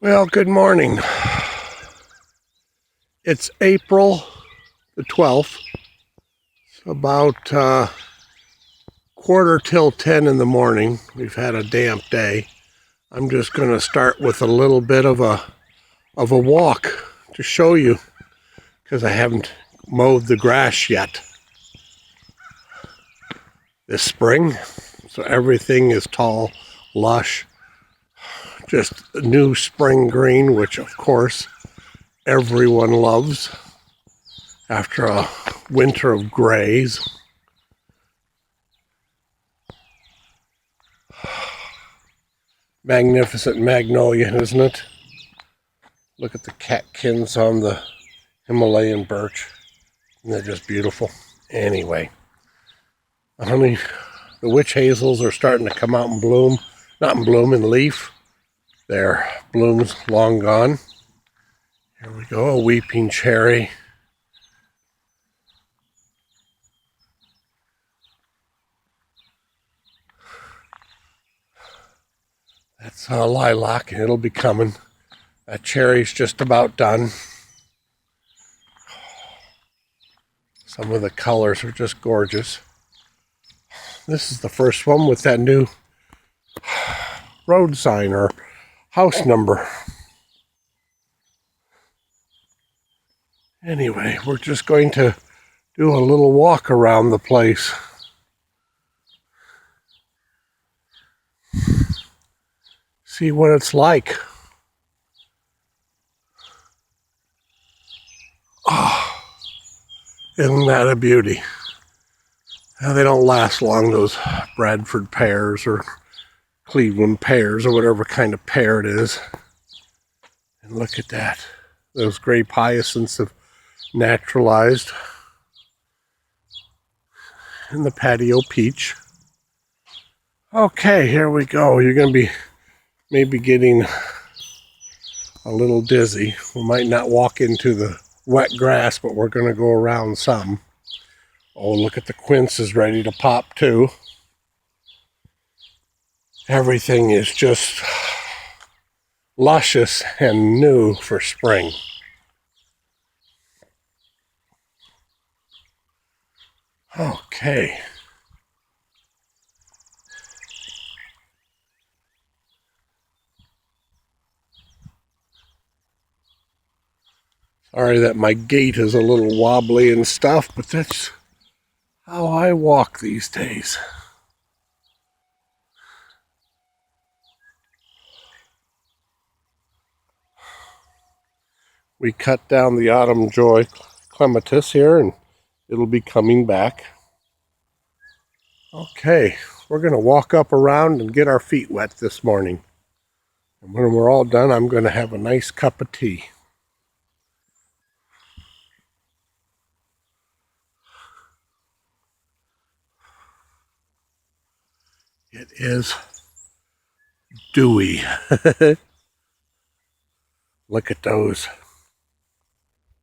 Well, good morning. It's April the 12th. It's about quarter till 10 in the morning. We've had a damp day. I'm just going to start with a little bit of a walk to show you because I haven't mowed the grass yet this spring. So everything is tall, lush, just new spring green, which of course everyone loves after a winter of grays. Magnificent magnolia, isn't it? Look at the catkins on the Himalayan birch. And they're just beautiful. Anyway, the witch hazels are starting to come out and bloom. Not in bloom, in leaf. Their bloom's long gone. Here we go, a weeping cherry. That's a lilac, and it'll be coming. That cherry's just about done. Some of the colors are just gorgeous. This is the first one with that new road sign or house number. Anyway, we're just going to do a little walk around the place. See what it's like. Oh, isn't that a beauty? Now, they don't last long, those Bradford pears or Cleveland pears or whatever kind of pear it is. And look at that. Those grape hyacinths have naturalized. And the patio peach. Okay, here we go. You're going to be maybe getting a little dizzy. We might not walk into the wet grass, but we're going to go around some. Oh, look at the quince is ready to pop too. Everything is just luscious and new for spring. Okay. Sorry that my gait is a little wobbly and stuff, but that's how I walk these days. We cut down the autumn joy clematis here, and it'll be coming back. Okay, we're going to walk up around and get our feet wet this morning. And when we're all done, I'm going to have a nice cup of tea. It is dewy. Look at those.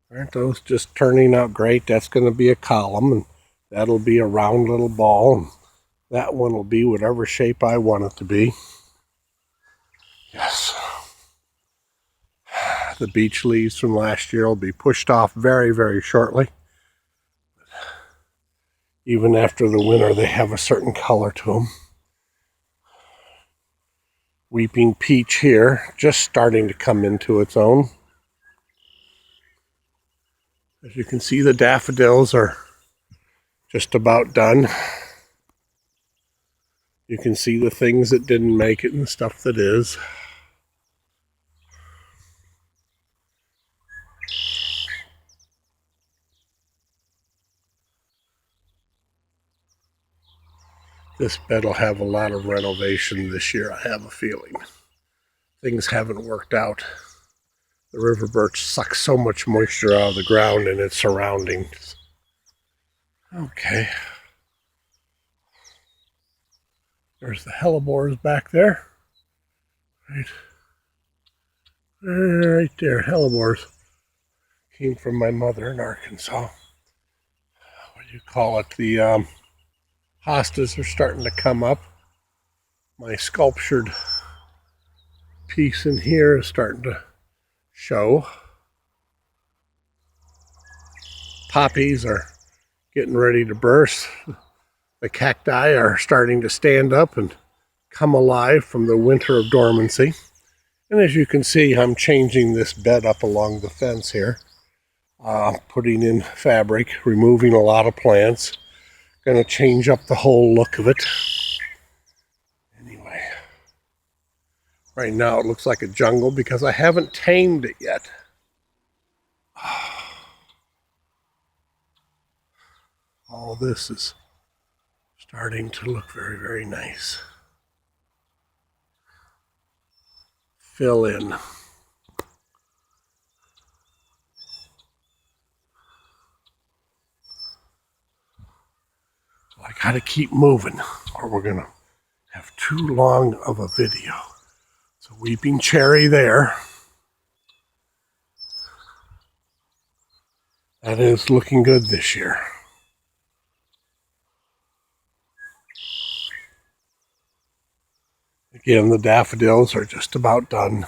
Aren't those just turning out great? That's going to be a column, and that'll be a round little ball. And that one will be whatever shape I want it to be. Yes. The beech leaves from last year will be pushed off very, very shortly. Even after the winter, they have a certain color to them. Weeping peach here, just starting to come into its own. As you can see, the daffodils are just about done. You can see the things that didn't make it and the stuff that is. This bed will have a lot of renovation this year, I have a feeling. Things haven't worked out. The river birch sucks so much moisture out of the ground and its surroundings. Okay. There's the hellebores back there. Right there, hellebores. Came from my mother in Arkansas. What do you call it? The hostas are starting to come up. My sculptured piece in here is starting to show. Poppies are getting ready to burst. The cacti are starting to stand up and come alive from the winter of dormancy. And as you can see, I'm changing this bed up along the fence here. Putting in fabric, removing a lot of plants. Going to change up the whole look of it. Anyway, right now it looks like a jungle because I haven't tamed it yet. All this is starting to look very, very nice. Fill in. I gotta keep moving or we're gonna have too long of a video. So weeping cherry there. That is looking good this year. Again, the daffodils are just about done.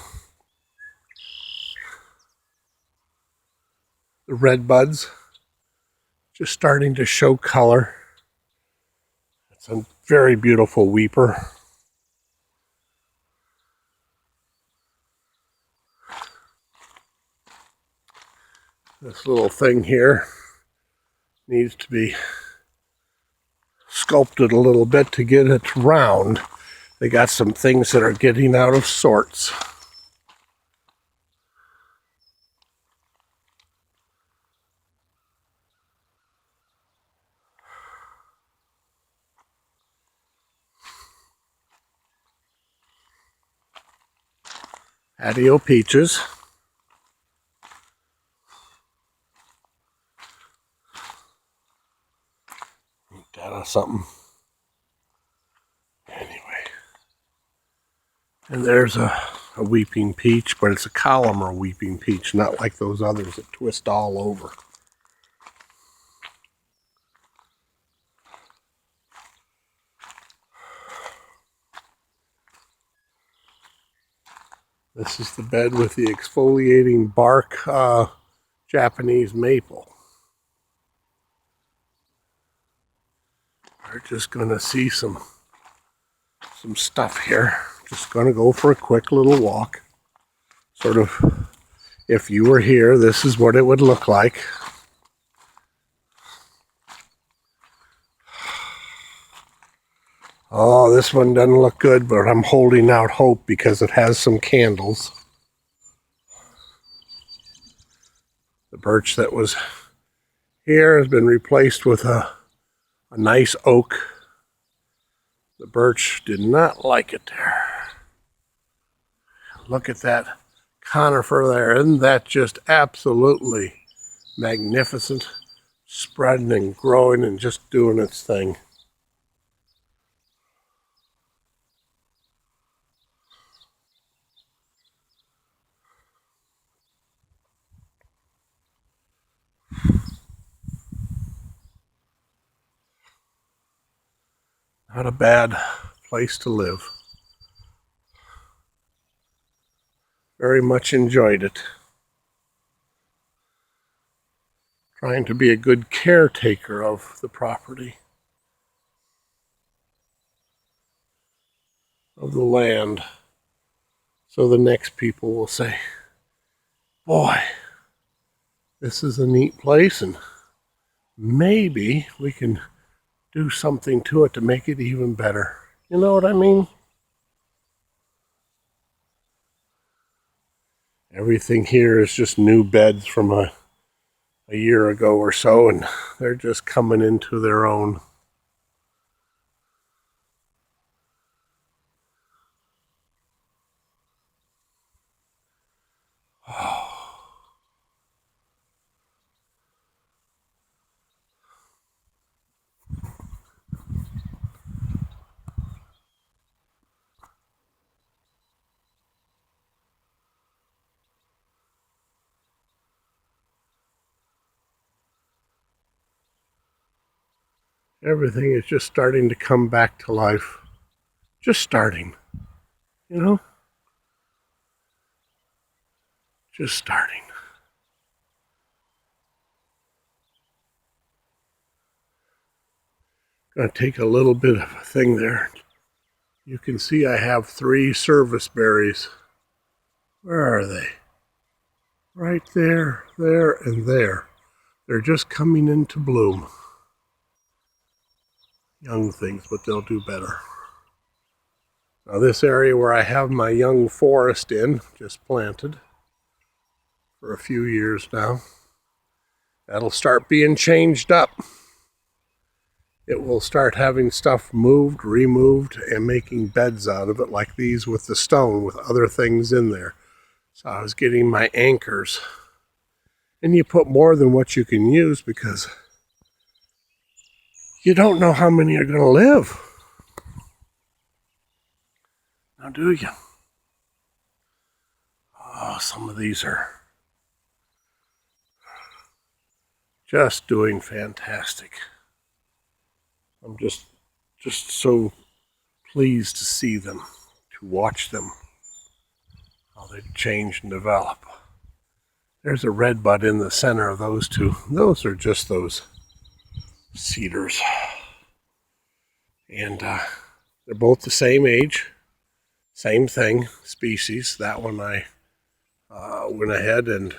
The red buds just starting to show color. It's a very beautiful weeper. This little thing here needs to be sculpted a little bit to get it round. They got some things that are getting out of sorts. Patio peaches. That or something. Anyway. And there's a weeping peach, but it's a columnar weeping peach, not like those others that twist all over. This is the bed with the exfoliating bark Japanese maple. We're just going to see some stuff here. Just going to go for a quick little walk. Sort of, if you were here, this is what it would look like. Oh, this one doesn't look good, but I'm holding out hope because it has some candles. The birch that was here has been replaced with a nice oak. The birch did not like it there. Look at that conifer there. Isn't that just absolutely magnificent? Spreading and growing and just doing its thing. Not a bad place to live. Very much enjoyed it. Trying to be a good caretaker of the property, of the land, so the next people will say, boy, this is a neat place and maybe we can do something to it to make it even better. You know what I mean? Everything here is just new beds from a year ago or so, and they're just coming into their own. Everything is just starting to come back to life. Just starting, you know? Just starting. Gonna take a little bit of a thing there. You can see I have 3 service berries. Where are they? Right there, there, and there. They're just coming into bloom. Young things, but they'll do better. Now this area where I have my young forest in, just planted for a few years now, that'll start being changed up. It will start having stuff moved, removed, and making beds out of it like these with the stone with other things in there. So I was getting my anchors. And you put more than what you can use because you don't know how many are going to live. Now, do you? Oh, some of these are just doing fantastic. I'm just so pleased to see them, to watch them, how they change and develop. There's a red bud in the center of those two. Those are just those cedars. And they're both the same age, same thing, species. That one I went ahead and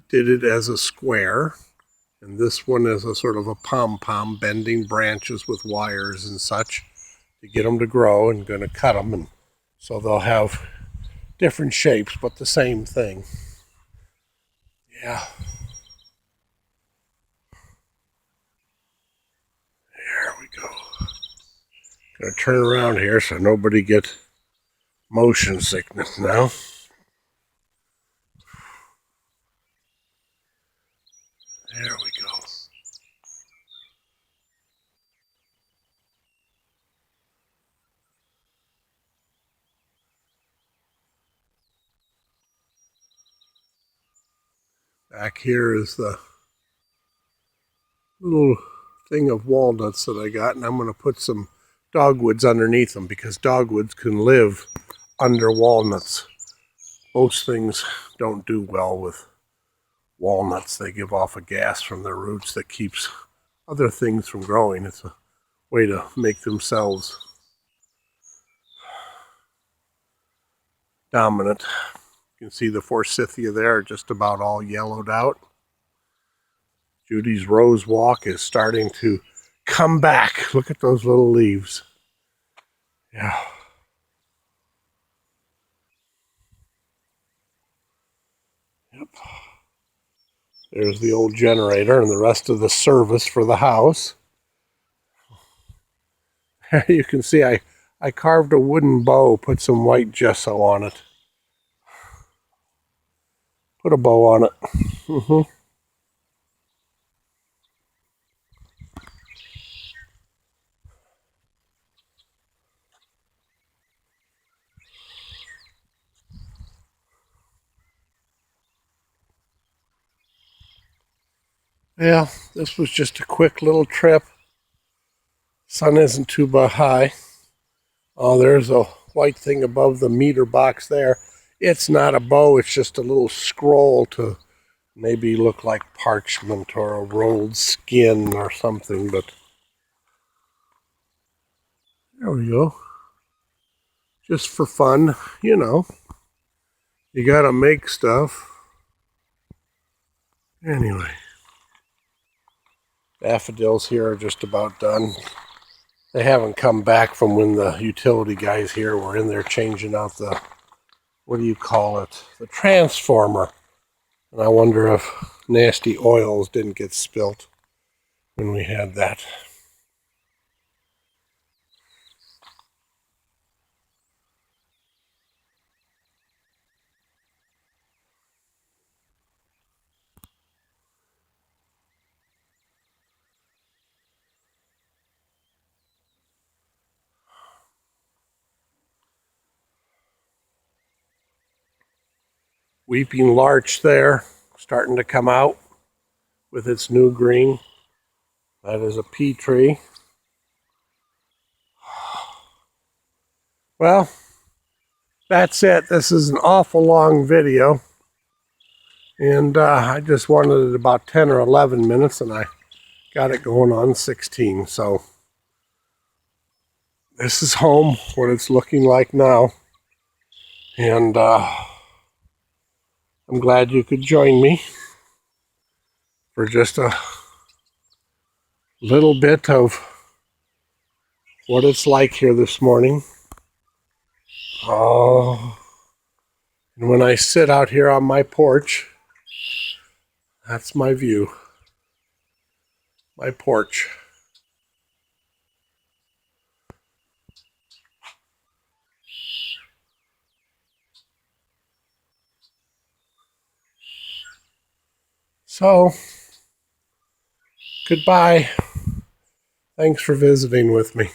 did it as a square. And this one is a sort of a pom-pom, bending branches with wires and such to get them to grow, and going to cut them. And so they'll have different shapes, but the same thing. Yeah. There we go. Gonna turn around here so nobody gets motion sickness now. There we go. Back here is the little thing of walnuts that I got, and I'm going to put some dogwoods underneath them because dogwoods can live under walnuts. Most things don't do well with walnuts. They give off a gas from their roots that keeps other things from growing. It's a way to make themselves dominant. You can see the forsythia there just about all yellowed out. Judy's rose walk is starting to come back. Look at those little leaves. Yeah. Yep. There's the old generator and the rest of the service for the house. You can see I carved a wooden bow, put some white gesso on it. Put a bow on it. Mm-hmm. Yeah, this was just a quick little trip. Sun isn't too high. Oh, there's a white thing above the meter box there. It's not a bow, it's just a little scroll to maybe look like parchment or a rolled skin or something, but there we go. Just for fun, you know. You gotta make stuff. Anyway. Daffodils here are just about done. They haven't come back from when the utility guys here were in there changing out the, what do you call it? The transformer. And I wonder if nasty oils didn't get spilt when we had that. Weeping larch there, starting to come out with its new green. That is a pea tree. Well, that's it. This is an awful long video. And I just wanted it about 10 or 11 minutes, and I got it going on 16. So this is home, what it's looking like now. And I'm glad you could join me for just a little bit of what it's like here this morning. Oh, and when I sit out here on my porch, that's my view. My porch. So, goodbye. Thanks for visiting with me.